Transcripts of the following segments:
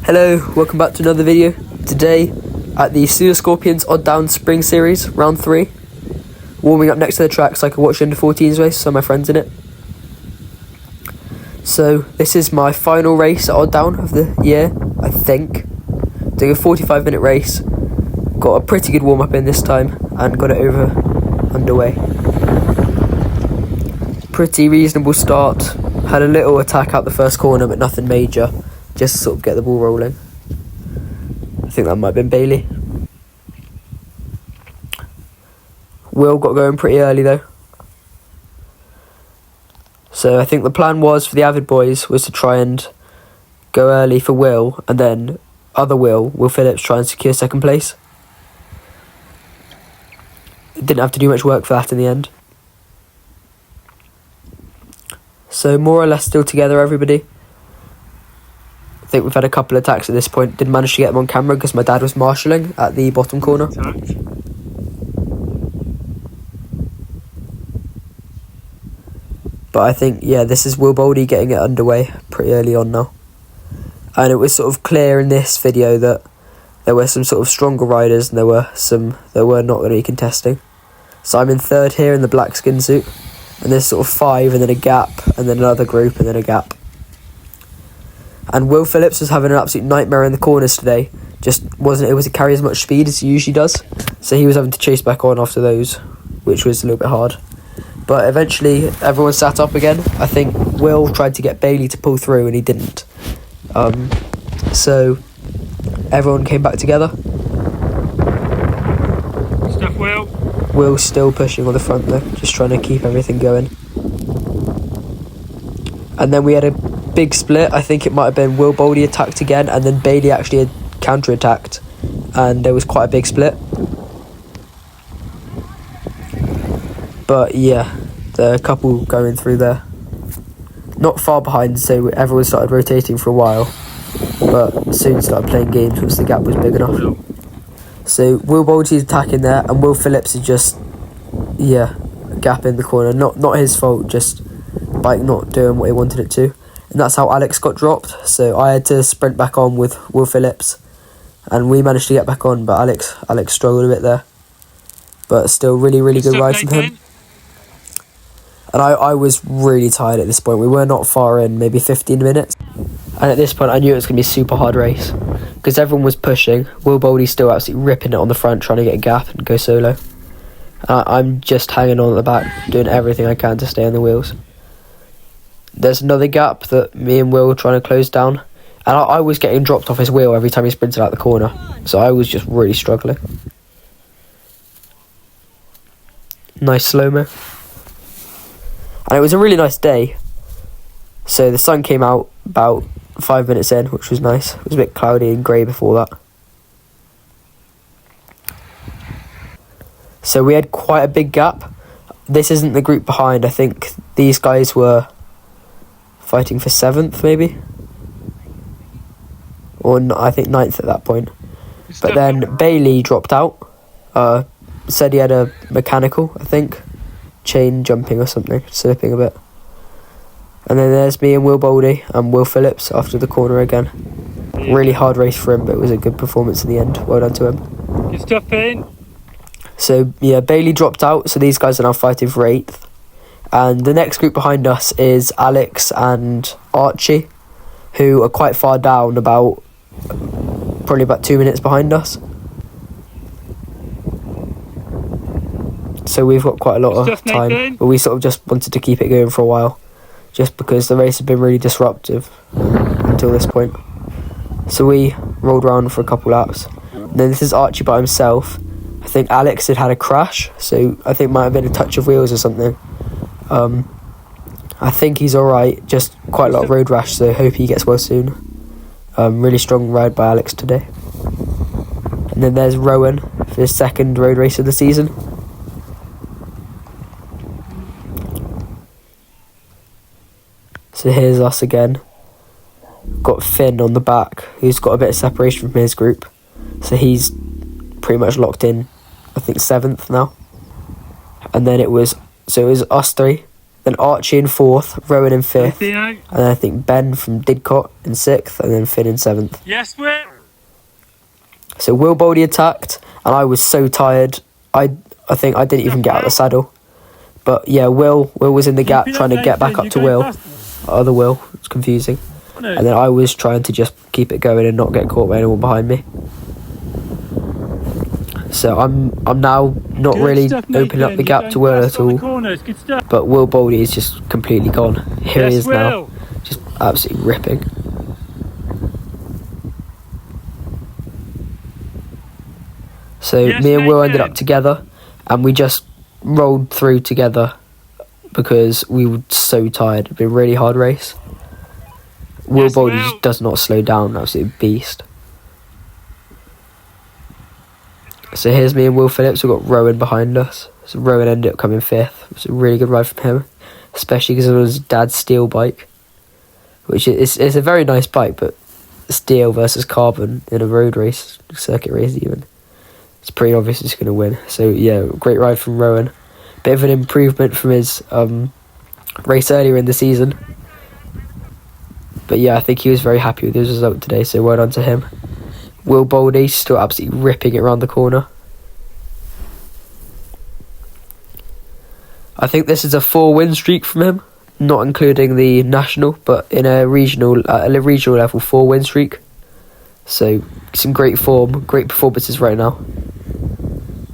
Hello, welcome back to another video. Today at the Sulis Scorpions Odd Down Spring Series, round 3. Warming up next to the track so I can watch the under-14s race, so my friend's in it. So this is my final race at Odd Down of the year, I think. Doing a 45-minute race. Got a pretty good warm-up in this time and got it underway. Pretty reasonable start. Had a little attack out the first corner but nothing major. Just to sort of get the ball rolling. I think that might have been Bailey. Will got going pretty early though. So I think the plan was for the Avid boys was to try and go early for Will, and then other Will Phillips, try and secure second place. Didn't have to do much work for that in the end. So more or less still together, everybody. I think we've had a couple of attacks at this point. Didn't manage to get them on camera because my dad was marshalling at the bottom corner. But I think, yeah, this is Will Boldy getting it underway pretty early on now. And it was sort of clear in this video that there were some sort of stronger riders and there were some that were not going to be contesting. So I'm in third here in the black skin suit. And there's sort of 5 and then a gap and then another group and then a gap. And Will Phillips was having an absolute nightmare in the corners today. Just wasn't able to carry as much speed as he usually does. So he was having to chase back on after those, which was a little bit hard. But eventually everyone sat up again. I think Will tried to get Bailey to pull through and he didn't. So everyone came back together. Stuff Will. Will's still pushing on the front though, just trying to keep everything going. And then we had a big split. I think it might have been Will Boldy attacked again and then Bailey actually had counter-attacked. And there was quite a big split. But yeah, the couple going through there. Not far behind, so everyone started rotating for a while. But soon started playing games once the gap was big enough. So Will Boldy's attacking there and Will Phillips is just, yeah, gap in the corner. Not his fault, just bike not doing what he wanted it to. And that's how Alex got dropped. So I had to sprint back on with Will Phillips. And we managed to get back on, but Alex struggled a bit there. But still really good ride from him. And I was really tired at this point. We were not far in, maybe 15 minutes. And at this point I knew it was going to be a super hard race. Because everyone was pushing. Will Boldy's still absolutely ripping it on the front, trying to get a gap and go solo. I'm just hanging on at the back, doing everything I can to stay on the wheels. There's another gap that me and Will were trying to close down. And I was getting dropped off his wheel every time he sprinted out the corner. So I was just really struggling. Nice slow-mo. And it was a really nice day. So the sun came out about 5 minutes in, which was nice. It was a bit cloudy and grey before that. So we had quite a big gap. This isn't the group behind. I think these guys were fighting for 7th maybe. Or I think 9th at that point. But then Bailey dropped out. Said he had a mechanical, I think. Chain jumping or something, slipping a bit. And then there's me and Will Boldy and Will Phillips after the corner again. Really hard race for him, but it was a good performance in the end. Well done to him. Good stuff, Payne. So yeah, Bailey dropped out, so these guys are now fighting for 8th. And the next group behind us is Alex and Archie, who are quite far down, probably about 2 minutes behind us. So we've got quite a lot of time, but we sort of just wanted to keep it going for a while, just because the race had been really disruptive until this point. So we rolled around for a couple laps. And then this is Archie by himself. I think Alex had a crash, so I think it might have been a touch of wheels or something. I think he's alright, just quite a lot of road rash, so hope he gets well soon. Really strong ride by Alex today. And then there's Rowan for his 2nd road race of the season. So here's us again. Got Finn on the back, who's got a bit of separation from his group. So he's pretty much locked in, I think 7th now. And then it was us 3, then Archie in 4th, Rowan in 5th, Theo. and then I think Ben from Didcot in 6th, and then Finn in 7th. Yes, Will. So Will Boldy attacked, and I was so tired. I think I didn't even get out of the saddle. But yeah, Will was in the gap trying to get back up to Will. Other Will, it's confusing. And then I was trying to just keep it going and not get caught by anyone behind me. So I'm now not really opening up the gap to Will at all. But Will Boldy is just completely gone. Here he is now, just absolutely ripping. So me and Will ended up together, and we just rolled through together because we were so tired. It'd been a really hard race. Will Boldy just does not slow down, absolute beast. So here's me and Will Phillips. We've got Rowan behind us. So Rowan ended up coming 5th. It was a really good ride from him, especially because it was his dad's steel bike, which is a very nice bike, but steel versus carbon in a road race, circuit race even, it's pretty obvious he's going to win. So yeah, great ride from Rowan. Bit of an improvement from his race earlier in the season. But yeah, I think he was very happy with his result today, so well done to him. Will Boldy still absolutely ripping it around the corner. I think this is a 4-win streak from him, not including the national, but in a regional level 4-win streak. So some great form, great performances right now.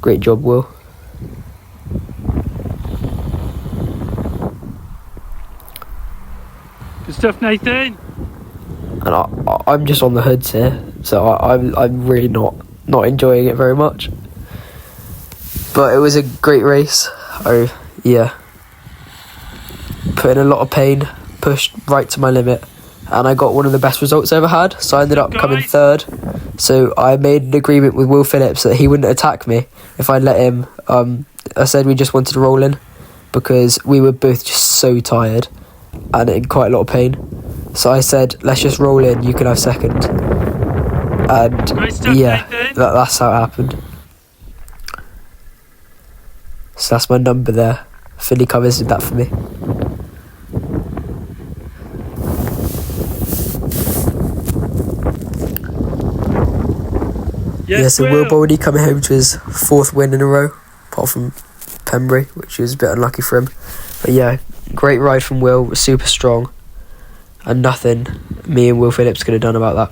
Great job, Will. Good stuff, Nathan. And I'm just on the hoods here, so I'm really not enjoying it very much. But it was a great race. Yeah, put in a lot of pain, pushed right to my limit, and I got one of the best results I ever had. So I ended up coming 3rd. So I made an agreement with Will Phillips that he wouldn't attack me if I let him. I said we just wanted to roll in because we were both just so tired and in quite a lot of pain. So I said, let's just roll in, you can have 2nd. And yeah, that's how it happened. So that's my number there. Philly Covers did that for me. So Will Boldy coming home to his 4th win in a row, apart from Pembury, which was a bit unlucky for him. But yeah, great ride from Will, was super strong, and nothing me and Will Phillips could have done about that.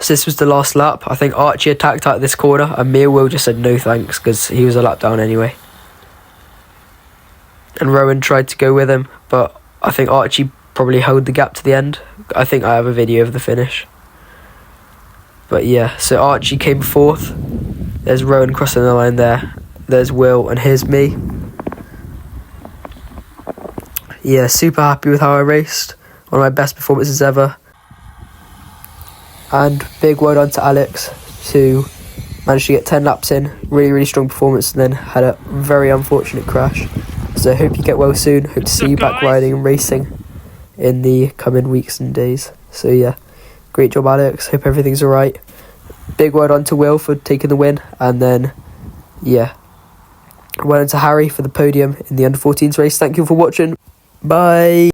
So this was the last lap. I think Archie attacked out this corner, and me and Will just said no thanks because he was a lap down anyway. And Rowan tried to go with him, but I think Archie probably held the gap to the end. I think I have a video of the finish. But yeah, so Archie came 4th. There's Rowan crossing the line there. There's Will, and here's me. Yeah, super happy with how I raced. One of my best performances ever. And big well done to Alex, who managed to get 10 laps in. Really, really strong performance, and then had a very unfortunate crash. So I hope you get well soon. Hope to see you back riding and racing in the coming weeks and days. So yeah, great job, Alex. Hope everything's alright. Big well done to Will for taking the win. And then, yeah, well done to Harry for the podium in the under-14s race. Thank you for watching. Bye.